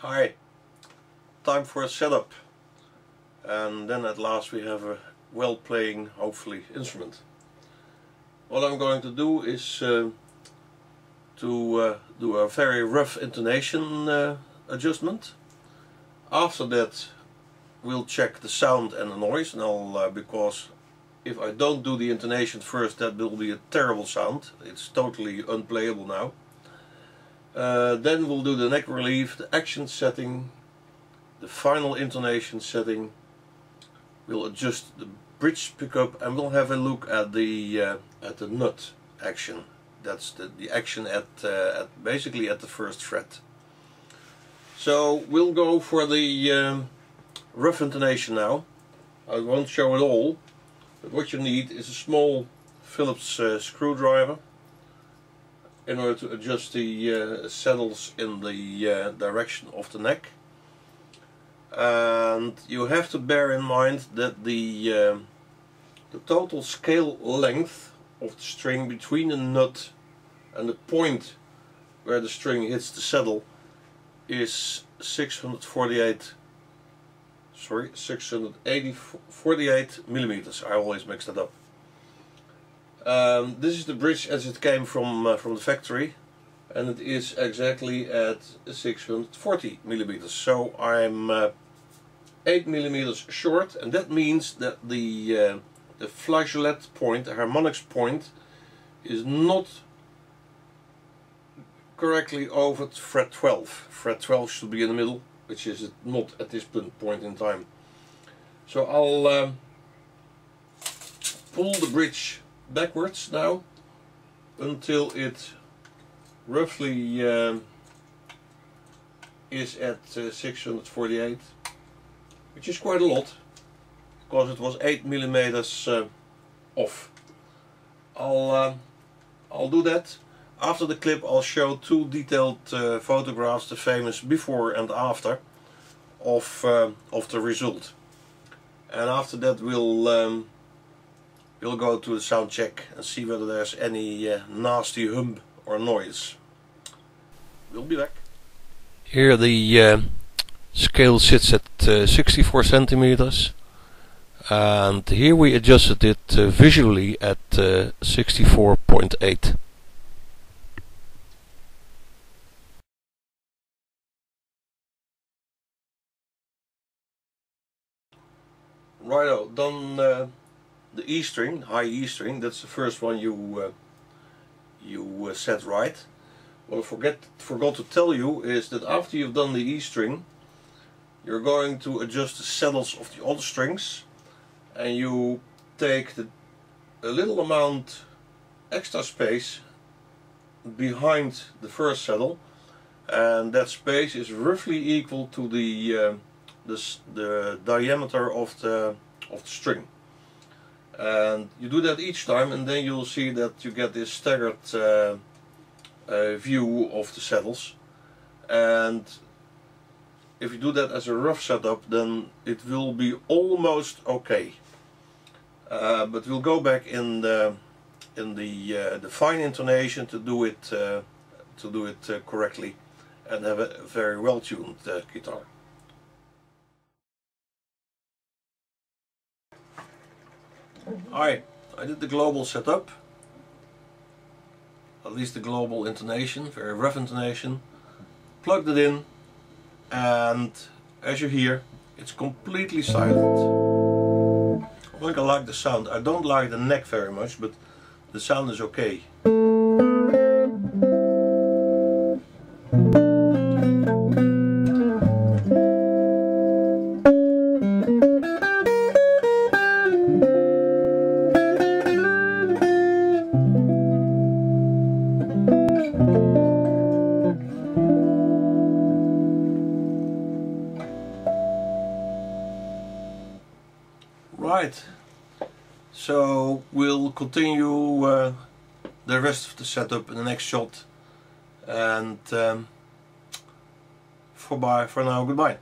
Hi, time for a setup, and then at last we have a well playing, hopefully, instrument. What I'm going to do is do a very rough intonation adjustment. After that we'll check the sound and the noise, and because if I don't do the intonation first, that will be a terrible sound. It's totally unplayable now. Then we'll do the neck relief, the action setting, the final intonation setting. We'll adjust the bridge pickup, and we'll have a look at the nut action. That's the action at basically at the first fret. So we'll go for the rough intonation now. I won't show it all, but what you need is a small Phillips screwdriver in order to adjust the saddles in the direction of the neck. And you have to bear in mind that the total scale length of the string between the nut and the point where the string hits the saddle is 648 millimeters. I always mix that up. This is the bridge as it came from the factory, and it is exactly at 640 millimeters. So I'm 8 millimeters short, and that means that the flageolet point, the harmonics point, is not correctly over fret 12. Fret 12 should be in the middle, which is not at this point in time. So I'll pull the bridge backwards now until it roughly is at 648, which is quite a lot because it was 8 millimeters off. I'll do that. After the clip I'll show two detailed photographs, the famous before and after of the result. And after that we'll go to the sound check and see whether there's any nasty hum or noise. We'll be back. Here the scale sits at 64 centimeters, and here we adjusted it visually at 64.8. Righto, done the E string, high E string. That's the first one you set right. What I forgot to tell you is that after you've done the E string, you're going to adjust the saddles of the other strings, and you take a little amount extra space behind the first saddle, and that space is roughly equal to the diameter of the string. And you do that each time, and then you'll see that you get this staggered view of the saddles. And if you do that as a rough setup, then it will be almost okay. But we'll go back in the fine intonation to do it correctly and have a very well tuned guitar. Alright, I did the global setup, at least the global intonation, very rough intonation, plugged it in, and as you hear, it's completely silent. I think I like the sound. I don't like the neck very much, but the sound is okay. Right, so we'll continue the rest of the setup in the next shot, and for now, goodbye.